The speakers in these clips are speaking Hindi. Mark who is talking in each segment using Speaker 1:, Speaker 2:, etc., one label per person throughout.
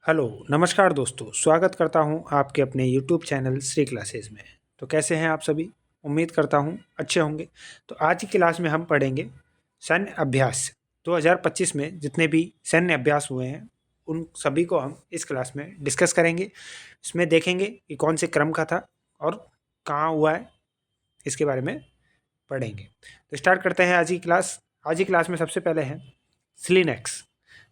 Speaker 1: हेलो, नमस्कार दोस्तों। स्वागत करता हूं आपके अपने यूट्यूब चैनल श्री क्लासेस में। तो कैसे हैं आप सभी? उम्मीद करता हूं अच्छे होंगे। तो आज की क्लास में हम पढ़ेंगे सैन्य अभ्यास। 2025 में जितने भी सैन्य अभ्यास हुए हैं उन सभी को हम इस क्लास में डिस्कस करेंगे। इसमें देखेंगे कि कौन से क्रम का था और कहाँ हुआ है, इसके बारे में पढ़ेंगे। तो स्टार्ट करते हैं आज की क्लास। आज की क्लास में सबसे पहले है सिलिनेक्स।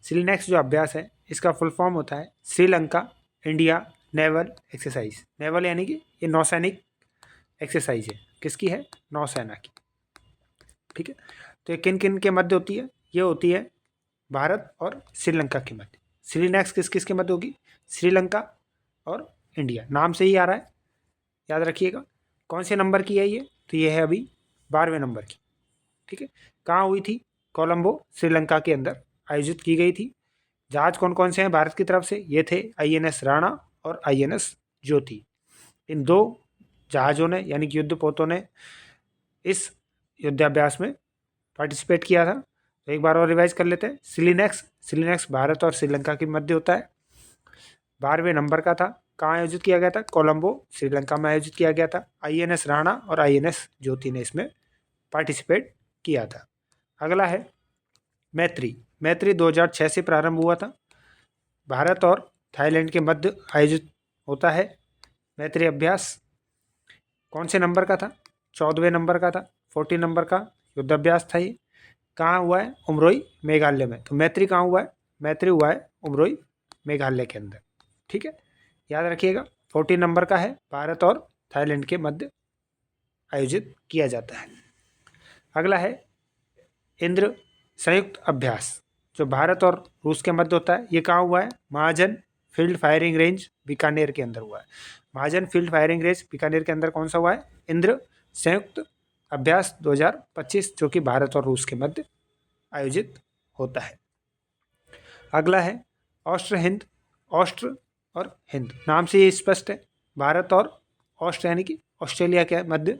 Speaker 1: सिलिनेक्स जो अभ्यास है इसका फुल फॉर्म होता है Sri Lanka India naval exercise. Naval यानी कि ये नौसैनिक एक्सरसाइज है। किसकी है? नौसेना की। ठीक है। तो ये किन किन के मध्य होती है? ये होती है भारत और श्रीलंका के मध्य। सिलिनेक्स किस किस के मध्य होगी? श्रीलंका और इंडिया। नाम से ही आ रहा है, याद रखिएगा। कौन से नंबर की है ये? तो ये है अभी 12वें नंबर की। ठीक है। कहाँ हुई थी? कोलंबो, श्रीलंका के अंदर आयोजित की गई थी। जहाज कौन कौन से हैं भारत की तरफ से? ये थे आईएनएस राणा और आईएनएस ज्योति। इन दो जहाज़ों ने यानी कि युद्धपोतों ने इस युद्धाभ्यास में पार्टिसिपेट किया था। तो एक बार और रिवाइज कर लेते हैं। सिलिनेक्स भारत और श्रीलंका के मध्य होता है। 12वें नंबर का था। कहाँ आयोजित किया गया था? कोलंबो, श्रीलंका में आयोजित किया गया था। आईएनएस राणा और आईएनएस ज्योति ने इसमें पार्टिसिपेट किया था। अगला है मैत्री। मैत्री 2006 से प्रारंभ हुआ था। भारत और थाईलैंड के मध्य आयोजित होता है मैत्री अभ्यास। कौन से नंबर का था? 14वें नंबर का था। 14 नंबर का युद्धाभ्यास था ये। कहाँ हुआ है? उमरोई, मेघालय में। तो मैत्री कहाँ हुआ है? मैत्री हुआ है उमरोई, मेघालय के अंदर। ठीक है, याद रखिएगा। 14 नंबर का है। भारत और थाईलैंड के मध्य आयोजित किया जाता है। अगला है इंद्र संयुक्त अभ्यास, जो भारत और रूस के मध्य होता है। ये कहाँ हुआ है? महाजन फील्ड फायरिंग रेंज बीकानेर के अंदर हुआ है। महाजन फील्ड फायरिंग रेंज बीकानेर के अंदर कौन सा हुआ है? इंद्र संयुक्त अभ्यास 2025, जो कि भारत और रूस के मध्य आयोजित होता है। अगला है ऑस्ट्र हिंद। ऑस्ट्र और हिंद नाम से ये स्पष्ट है। भारत और ऑस्ट्र यानी कि ऑस्ट्रेलिया के मध्य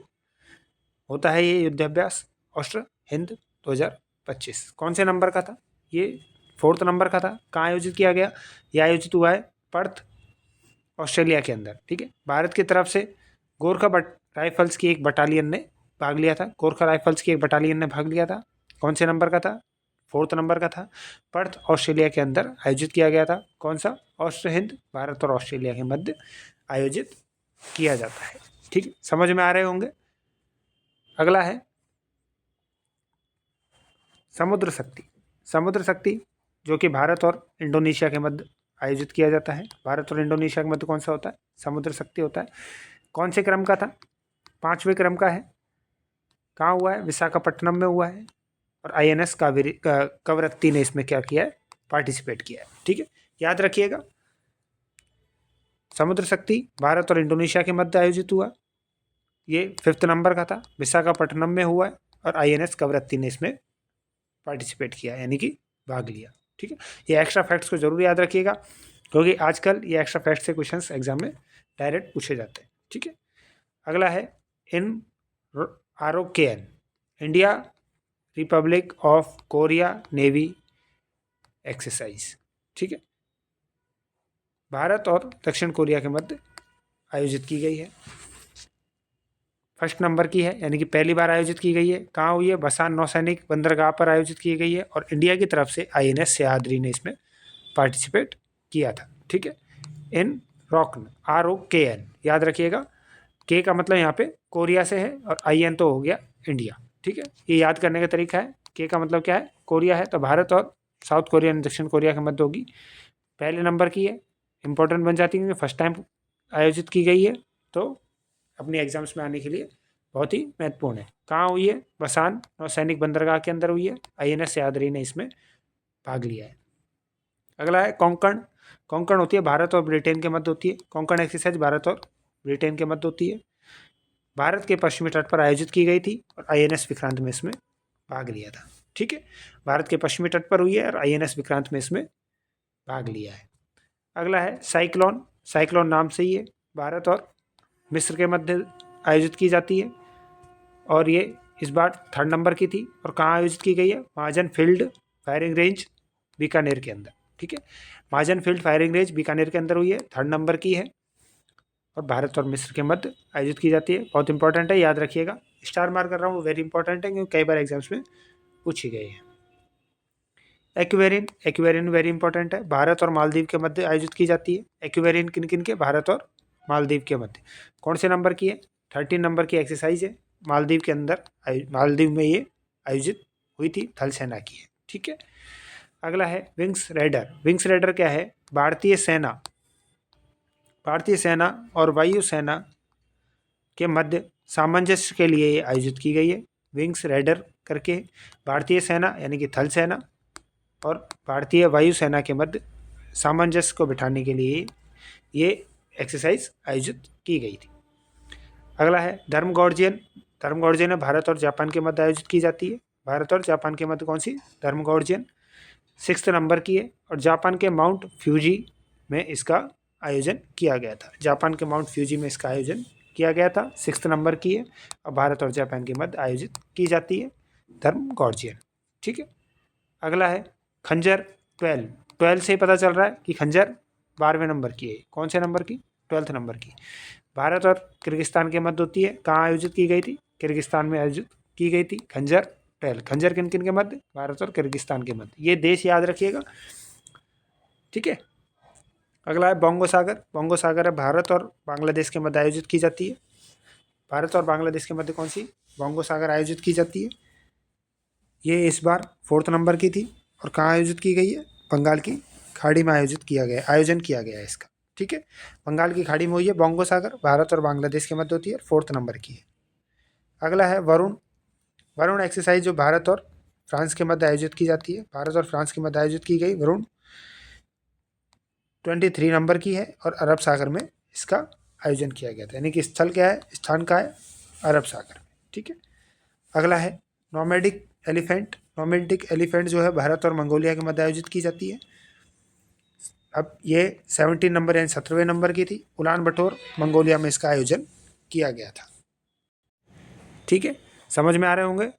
Speaker 1: होता है ये युद्धाभ्यास। ऑस्ट्र हिंद 2025 कौन से नंबर का था? ये 4th नंबर का था। कहाँ आयोजित किया गया? यह आयोजित हुआ है पर्थ, ऑस्ट्रेलिया के अंदर। ठीक है। भारत की तरफ से गोरखा राइफल्स की एक बटालियन ने भाग लिया था। गोरखा राइफल्स की एक बटालियन ने भाग लिया था। कौन से नंबर का था? 4th नंबर का था। पर्थ, ऑस्ट्रेलिया के अंदर आयोजित किया गया था। कौन सा? ऑस्ट्र हिंद, भारत और ऑस्ट्रेलिया के मध्य आयोजित किया जाता है। ठीक है, समझ में आ रहे होंगे। अगला है समुद्र शक्ति। समुद्र शक्ति जो कि भारत और इंडोनेशिया के मध्य आयोजित किया जाता है। भारत और इंडोनेशिया के मध्य कौन सा होता है? समुद्र शक्ति होता है। कौन से क्रम का था? 5वें क्रम का है। कहाँ हुआ है? विशाखापट्टनम में हुआ है। और आईएनएस कवरत्ती ने इसमें क्या किया है? पार्टिसिपेट किया है। ठीक है, याद रखिएगा। समुद्र शक्ति भारत और इंडोनेशिया के मध्य आयोजित हुआ। ये 5th नंबर का था। विशाखापट्टनम में हुआ है और आईएनएस कवरत्ती ने इसमें पार्टिसिपेट किया यानी कि भाग लिया। ठीक है, ये एक्स्ट्रा फैक्ट्स को जरूर याद रखिएगा, क्योंकि आजकल ये एक्स्ट्रा फैक्ट्स से क्वेश्चंस एग्जाम में डायरेक्ट पूछे जाते हैं। ठीक है, अगला है इन ROKN, India Republic of Korea navy exercise. ठीक है, भारत और दक्षिण कोरिया के मध्य आयोजित की गई है। 1st नंबर की है, यानी कि पहली बार आयोजित की गई है। कहाँ हुई है? बसान नौसैनिक बंदरगाह पर आयोजित की गई है और इंडिया की तरफ से आईएनएस सह्याद्री ने इसमें पार्टिसिपेट किया था। ठीक है, इन रॉकन, ROKN याद रखिएगा। के का मतलब यहाँ पे कोरिया से है और IN तो हो गया इंडिया। ठीक है, ये याद करने का तरीका है। के का मतलब क्या है? कोरिया है, तो भारत और साउथ कोरिया यानी दक्षिण कोरिया के मध्य होगी। पहले नंबर की है, इंपॉर्टेंट बन जाती है क्योंकि फर्स्ट टाइम आयोजित की गई है, तो अपनी एग्जाम्स में आने के लिए बहुत ही महत्वपूर्ण है। कहाँ हुई है? बसान नौसैनिक बंदरगाह के अंदर हुई है। आईएनएस सह्याद्री ने इसमें भाग लिया है। अगला है कोंकण। कोंकण होती है भारत और ब्रिटेन के मध्य होती है। कोंकण एक्सरसाइज भारत और ब्रिटेन के मध्य होती है। भारत के पश्चिमी तट पर आयोजित की गई थी और आईएनएस विक्रांत में इसमें भाग लिया था। ठीक है, भारत के पश्चिमी तट पर हुई है और आईएनएस विक्रांत में इसमें भाग लिया है। अगला है साइक्लोन। साइक्लोन नाम से ही है, भारत और मिस्र के मध्य आयोजित की जाती है और ये इस बार 3rd नंबर की थी। और कहाँ आयोजित की गई है? महाजन फील्ड फायरिंग रेंज बीकानेर के अंदर। ठीक है। महाजन फील्ड फायरिंग रेंज बीकानेर के अंदर हुई है, 3rd नंबर की है और भारत और मिस्र के मध्य आयोजित की जाती है। बहुत इंपॉर्टेंट है, याद रखिएगा। स्टार मार्क कर रहा हूँ, वेरी इंपॉर्टेंट है क्योंकि कई बार एग्जाम्स में पूछी गई है। एक्वेरियन वेरी इंपॉर्टेंट है, भारत और मालदीव के मध्य आयोजित की जाती है। एक्वेरियन किन किन के, भारत और मालदीव के मध्य। कौन से नंबर की है, 13 नंबर की एक्सरसाइज है, मालदीव के अंदर, मालदीव में ये आयोजित हुई थी, थल सेना की है। ठीक है। अगला है विंग्स रेडर। विंग्स रेडर क्या है, भारतीय सेना और वायु सेना के मध्य सामंजस्य के लिए ये आयोजित की गई है। विंग्स रेडर करके भारतीय सेना यानी कि थल सेना और भारतीय वायुसेना के मध्य सामंजस्य को बिठाने के लिए ये एक्सरसाइज आयोजित की गई थी। अगला है धर्मगॉर्जियन। धर्मगॉर्जियन भारत और जापान के मध्य आयोजित की जाती है। भारत और जापान के मध्य कौन सी, धर्मगॉर्जियन, 6th नंबर की है और जापान के माउंट फ्यूजी में इसका आयोजन किया गया था। जापान के माउंट फ्यूजी में इसका आयोजन किया गया था, 6th नंबर की है और भारत और जापान के मध्य आयोजित की जाती है धर्मगॉर्जियन। ठीक है। अगला है खंजर 12 से पता चल रहा है कि खंजर 12वें नंबर की है। कौन से नंबर की, 12th नंबर की। भारत और किर्गिस्तान के मध्य होती है, कहाँ आयोजित की गई थी, किर्गिस्तान में आयोजित की गई थी खंजर 12। खंजर किन किन के मध्य, भारत और किर्गिस्तान के मध्य। ये देश याद रखिएगा। ठीक है। अगला है बोंगो सागर। बोंगो सागर है भारत और बांग्लादेश के मध्य आयोजित की जाती है। भारत और बांग्लादेश के मध्य कौन सी, बोंगो सागर आयोजित की जाती है। ये इस बार 4th नंबर की थी और कहाँ आयोजित की गई है, बंगाल की खाड़ी में आयोजन किया गया है इसका। ठीक है। बंगाल की खाड़ी में हुई है बोंगो सागर, भारत और बांग्लादेश के मध्य होती है, 4th नंबर की है। अगला है वरुण। वरुण एक्सरसाइज जो भारत और फ्रांस के मध्य आयोजित की जाती है। भारत और फ्रांस के मध्य आयोजित की गई वरुण, 23 नंबर की है और अरब सागर में इसका आयोजन किया गया था। यानी कि स्थल क्या है, स्थान का है अरब सागर। ठीक है। अगला है नोमैडिक एलिफेंट। नोमैडिक एलिफेंट जो है भारत और मंगोलिया के मध्य आयोजित की जाती है। अब ये 17 नंबर यानी 17वें नंबर की थी। उलान बटोर मंगोलिया में इसका आयोजन किया गया था। ठीक है, समझ में आ रहे होंगे।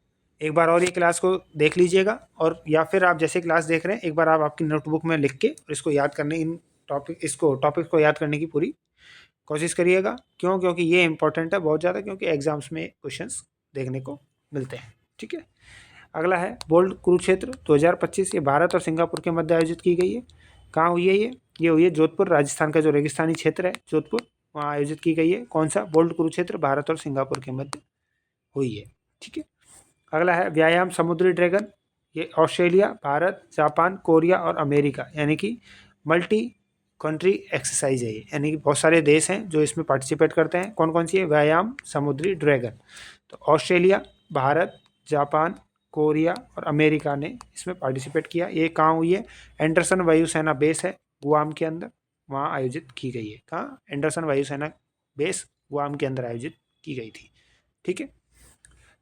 Speaker 1: एक बार और ये क्लास को देख लीजिएगा और या फिर आप जैसे क्लास देख रहे हैं एक बार आप आपकी नोटबुक में लिख के और इसको याद करने, इन टॉपिक को याद करने की पूरी कोशिश करिएगा। क्यों, क्योंकि ये इंपॉर्टेंट है बहुत ज़्यादा, क्योंकि एग्जाम्स में क्वेश्चंस देखने को मिलते हैं। ठीक है। अगला है बोल्ड कुरुक्षेत्र 2025। ये भारत और सिंगापुर के मध्य आयोजित की गई है। कहाँ हुई है ये हुई है जोधपुर, राजस्थान का जो रेगिस्तानी क्षेत्र है जोधपुर, वहाँ आयोजित की गई है। कौन सा, बोल्ड कुरुक्षेत्र, भारत और सिंगापुर के मध्य हुई है। ठीक है। अगला है व्यायाम समुद्री ड्रैगन। ये ऑस्ट्रेलिया, भारत, जापान, कोरिया और अमेरिका यानी कि मल्टी कंट्री एक्सरसाइज है ये, यानी कि बहुत सारे देश हैं जो इसमें पार्टिसिपेट करते हैं। कौन कौन सी है, व्यायाम समुद्री ड्रैगन। तो ऑस्ट्रेलिया, भारत, जापान, कोरिया और अमेरिका ने इसमें पार्टिसिपेट किया। ये कहाँ हुई है, एंडरसन वायुसेना बेस है गुआम के अंदर, वहाँ आयोजित की गई है। कहाँ, एंडरसन वायुसेना बेस गुआम के अंदर आयोजित की गई थी। ठीक है।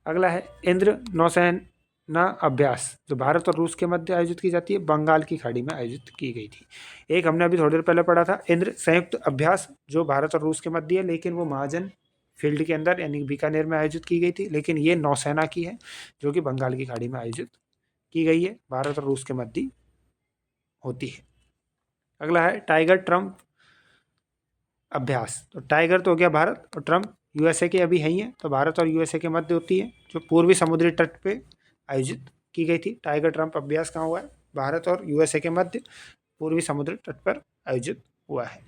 Speaker 1: अगला है इंद्र नौसेना अभ्यास, जो भारत और रूस के मध्य आयोजित की जाती है, बंगाल की खाड़ी में आयोजित की गई थी। एक हमने अभी थोड़ी देर पहले पढ़ा था इंद्र संयुक्त अभ्यास, जो भारत और रूस के मध्य है, लेकिन वो महाजन फील्ड के अंदर यानी बीकानेर में आयोजित की गई थी। लेकिन ये नौसेना की है जो कि बंगाल की खाड़ी में आयोजित की गई है, भारत और रूस के मध्य होती है। अगला है टाइगर ट्रम्प अभ्यास। तो टाइगर तो हो गया भारत और ट्रम्प यूएसए के अभी है ही है, तो भारत और यूएसए के मध्य होती है, जो पूर्वी समुद्री तट पे आयोजित की गई थी। टाइगर ट्रम्प अभ्यास कहाँ हुआ है, भारत और यूएसए के मध्य पूर्वी समुद्री तट पर आयोजित हुआ है।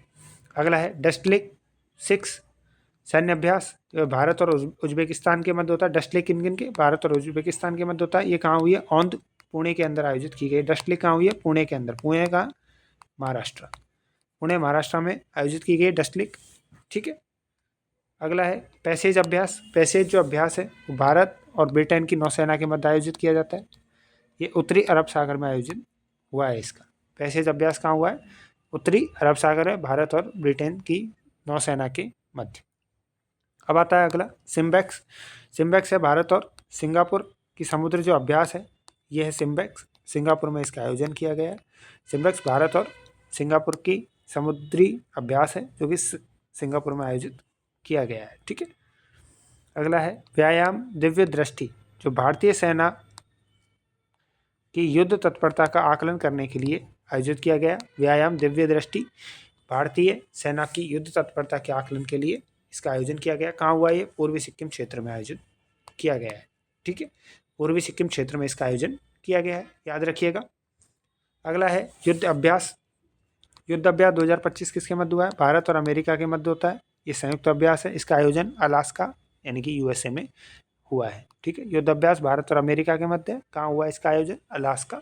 Speaker 1: अगला है डस्टलेक 6 सैन्य अभ्यास, जो भारत और उज्बेकिस्तान के मध्य होता है। डस्टलेक किन किन के, भारत और उज्बेकिस्तान के मध्य होता है। ये कहाँ हुई है, औंध पुणे के अंदर आयोजित की गई। डस्टलेक कहाँ हुई है, पुणे के अंदर। पुणे कहाँ, महाराष्ट्र, पुणे महाराष्ट्र में आयोजित की गई डस्टलेक। ठीक है। अगला है पैसेज अभ्यास। पैसेज जो अभ्यास है वो भारत और ब्रिटेन की नौसेना के मध्य आयोजित किया जाता है। ये उत्तरी अरब सागर में आयोजित हुआ है। इसका पैसेज अभ्यास कहाँ हुआ है, उत्तरी अरब सागर है, भारत और ब्रिटेन की नौसेना के मध्य। अब आता है अगला सिम्बेक्स। सिम्बेक्स है भारत और सिंगापुर की समुद्र जो अभ्यास है, ये है सिम्बेक्स, सिंगापुर में इसका आयोजन किया गया है। सिम्बेक्स भारत और सिंगापुर की समुद्री अभ्यास है जो कि सिंगापुर में आयोजित किया गया है। ठीक है। अगला है व्यायाम दिव्य दृष्टि, जो भारतीय सेना की युद्ध तत्परता का आकलन करने के लिए आयोजित किया गया। व्यायाम दिव्य दृष्टि भारतीय सेना की युद्ध तत्परता के आकलन के लिए इसका आयोजन किया गया। कहाँ हुआ ये? पूर्वी सिक्किम क्षेत्र में आयोजित किया गया है। ठीक है, पूर्वी सिक्किम क्षेत्र में इसका आयोजन किया गया है, याद रखिएगा। अगला है युद्ध अभ्यास। युद्ध अभ्यास 2025 किसके मध्य हुआ है? भारत और अमेरिका के मध्य होता है। ये संयुक्त अभ्यास है। इसका आयोजन अलास्का यानी कि यूएसए में हुआ है। ठीक है, युद्ध अभ्यास भारत और अमेरिका के मध्य है। कहाँ हुआ है इसका आयोजन? अलास्का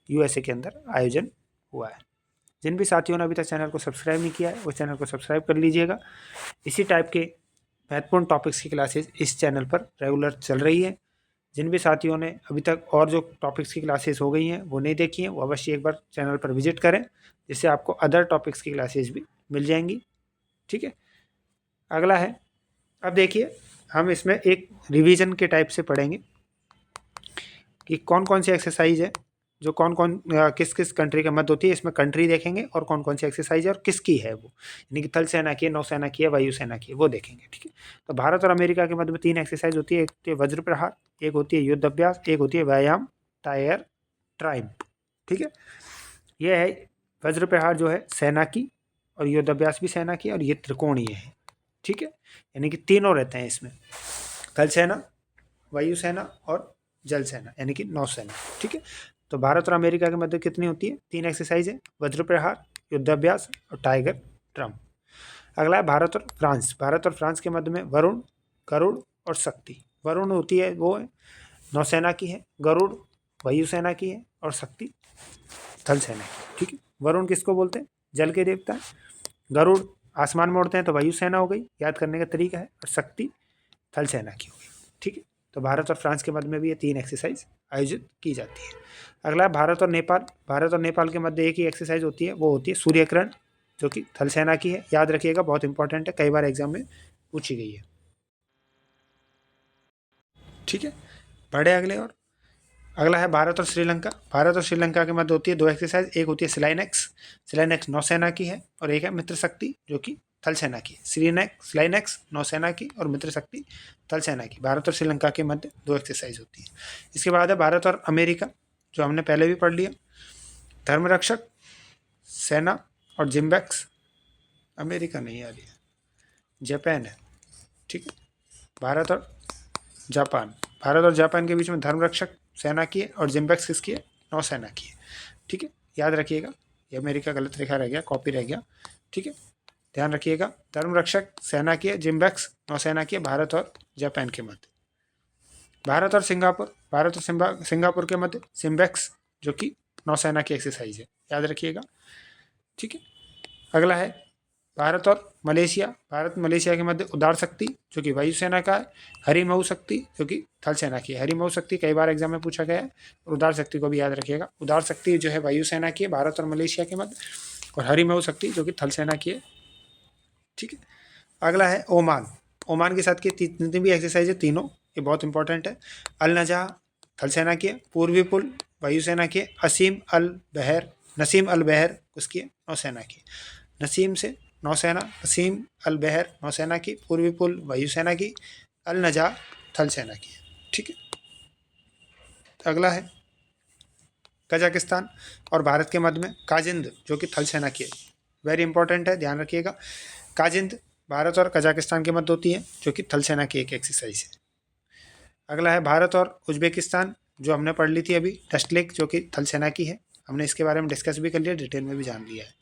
Speaker 1: यूएसए के अंदर आयोजन हुआ है। जिन भी साथियों ने अभी तक चैनल को सब्सक्राइब नहीं किया है वो चैनल को सब्सक्राइब कर लीजिएगा। इसी टाइप के महत्वपूर्ण टॉपिक्स की क्लासेस इस चैनल पर रेगुलर चल रही है। जिन भी साथियों ने अभी तक और जो टॉपिक्स की क्लासेस हो गई हैं वो नहीं देखी हैं वो अवश्य एक बार चैनल पर विजिट करें, जिससे आपको अदर टॉपिक्स की क्लासेस भी मिल जाएंगी। ठीक है, अगला है, अब देखिए हम इसमें एक रिवीजन के टाइप से पढ़ेंगे कि कौन कौन सी एक्सरसाइज है जो कौन कौन किस किस कंट्री के मध्य होती है। इसमें कंट्री देखेंगे और कौन कौन सी एक्सरसाइज है और किसकी है वो, यानी कि थल सेना की है, नौसेना की है, वायुसेना की है, वो देखेंगे। ठीक है, तो भारत और अमेरिका के मध्य में 3 एक्सरसाइज होती है। एक होती है वज्र प्रहार, एक होती है युद्ध अभ्यास, एक होती है व्यायाम टायर ट्राइम्फ। ठीक है, यह है वज्र प्रहार जो है सेना की और युद्ध अभ्यास भी सेना की, और ये त्रिकोणीय है। ठीक है, यानी कि तीनों रहते हैं इसमें, थल सेना, वायुसेना और जल सेना यानी कि नौसेना। ठीक है, तो भारत और अमेरिका के मध्य कितनी होती है? 3 एक्सरसाइज है, वज्र प्रहार, युद्धाभ्यास और टाइगर ट्रम्प। अगला है भारत और फ्रांस। भारत और फ्रांस के मध्य में वरुण, गरुड़ और शक्ति। वरुण होती है वो है नौसेना की है, गरुड़ वायुसेना की है और शक्ति थल सेना की। ठीक है, वरुण किसको बोलते हैं? जल के देवता है। गरुड़ आसमान में उड़ते हैं तो वायुसेना हो गई, याद करने का तरीका है, और शक्ति थल सेना की हो गई। ठीक है, तो भारत और फ्रांस के मध्य में भी ये 3 एक्सरसाइज आयोजित की जाती है। अगला है भारत और नेपाल। भारत और नेपाल के मध्य एक ही एक्सरसाइज होती है, वो होती है सूर्यग्रहण, जो कि थल सेना की है। याद रखिएगा, बहुत इंपॉर्टेंट है, कई बार एग्जाम में पूछी गई है। ठीक है, बढ़े अगले। और अगला है भारत और श्रीलंका। भारत और श्रीलंका के मध्य होती है 2 एक्सरसाइज, एक होती है सिलाइनेक्स, सिलाइनेक्स नौसेना की है, और एक है मित्र शक्ति जो कि थल सेना की। सिलाइनेक्स नौसेना की और मित्र शक्ति थल सेना की। भारत और श्रीलंका के मध्य 2 एक्सरसाइज होती है। इसके बाद है भारत और अमेरिका, जो हमने पहले भी पढ़ लिया। धर्मरक्षक सेना और जिम्बैक्स, अमेरिका नहीं आ रही है, जापान है। ठीक है, भारत और जापान, भारत और जापान के बीच में धर्मरक्षक सेना की है और जिम्बैक्स किसकी है? नौसेना की है। ठीक है, याद रखिएगा, ये अमेरिका गलत लिखा रह गया, कॉपी रह गया। ठीक है, ध्यान रखिएगा, धर्मरक्षक सेना की है, जिम्बैक्स नौसेना की है, भारत और जापान के मध्य। भारत और सिंगापुर, भारत और सिंगापुर के मध्य सिम्बैक्स जो कि नौसेना की एक्सरसाइज है, याद रखिएगा। ठीक है, अगला है भारत और मलेशिया। भारत मलेशिया के मध्य उदार शक्ति जो कि वायुसेना का है, हरिमऊ शक्ति जो कि थल सेना की है। हरिमऊ शक्ति कई बार एग्जाम में पूछा गया है, और उदार शक्ति को भी याद रखिएगा। उदार शक्ति जो है वायुसेना की है भारत और मलेशिया के मध्य, और हरिमऊ शक्ति जो कि थल सेना की है। ठीक है, अगला है ओमान। ओमान के साथ की जितनी भी एक्सरसाइज है तीनों, ये बहुत इंपॉर्टेंट है। अल नजा थल सेना की है, पूर्वी पुल वायुसेना की है, नसीम अल बहर उसकी है नौसेना की। नसीम से नौसेना, नसीम अल बहर नौसेना की, पूर्वी पुल वायुसेना की, अल नजा थल सेना की है। ठीक है, अगला है कजाकिस्तान और भारत के मध्य में काजिंद जो कि थल सेना की है। वेरी इंपॉर्टेंट है, ध्यान रखिएगा। काजिंद भारत और कजाकिस्तान के मध्य होती है जो कि थल सेना की एक एक्सरसाइज है। अगला है भारत और उज्बेकिस्तान, जो हमने पढ़ ली थी अभी, डस्टलेक जो कि थल सेना की है। हमने इसके बारे में डिस्कस भी कर लिया, डिटेल में भी जान लिया है।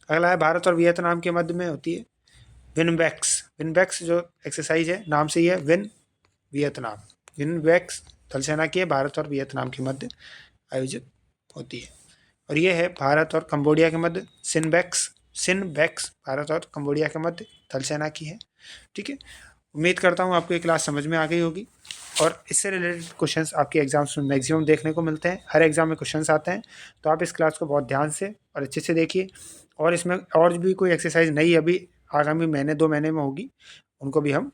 Speaker 1: अगला है भारत और वियतनाम के मध्य में होती है विनबैक्स। विनबैक्स जो एक्सरसाइज है नाम से ही है, विन वियतनाम। विनबैक्स थल सेना की है, भारत और वियतनाम के मध्य आयोजित होती है। और ये है भारत और कंबोडिया के मध्य सिनबैक्स भारत और कंबोडिया के मध्य थल सेना की है। ठीक है, उम्मीद करता हूँ आपको ये क्लास समझ में आ गई होगी, और इससे रिलेटेड क्वेश्चंस आपके एग्जाम्स में मैक्सिमम देखने को मिलते हैं। हर एग्जाम में क्वेश्चंस आते हैं, तो आप इस क्लास को बहुत ध्यान से और अच्छे से देखिए। और इसमें और भी कोई एक्सरसाइज नई अभी आगामी महीने 2 महीने में होगी, उनको भी हम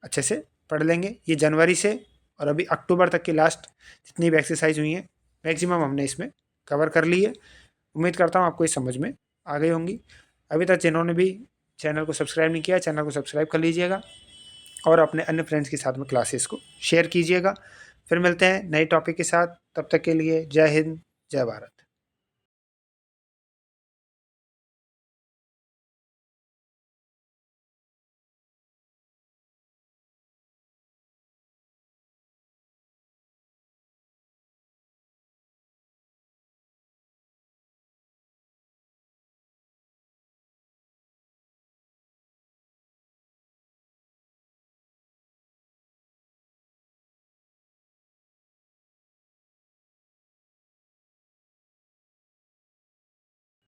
Speaker 1: अच्छे से पढ़ लेंगे। ये जनवरी से और अभी अक्टूबर तक की लास्ट जितनी भी एक्सरसाइज हुई हैं मैक्सिमम हमने इसमें कवर कर ली है। उम्मीद करता हूँ आपको ये समझ में आ गई होंगी। अभी तक जिन्होंने भी चैनल को सब्सक्राइब नहीं किया, चैनल को सब्सक्राइब कर लीजिएगा, और अपने अन्य फ्रेंड्स के साथ में क्लासेस को शेयर कीजिएगा। फिर मिलते हैं नए टॉपिक के साथ, तब तक के लिए जय हिंद, जय भारत।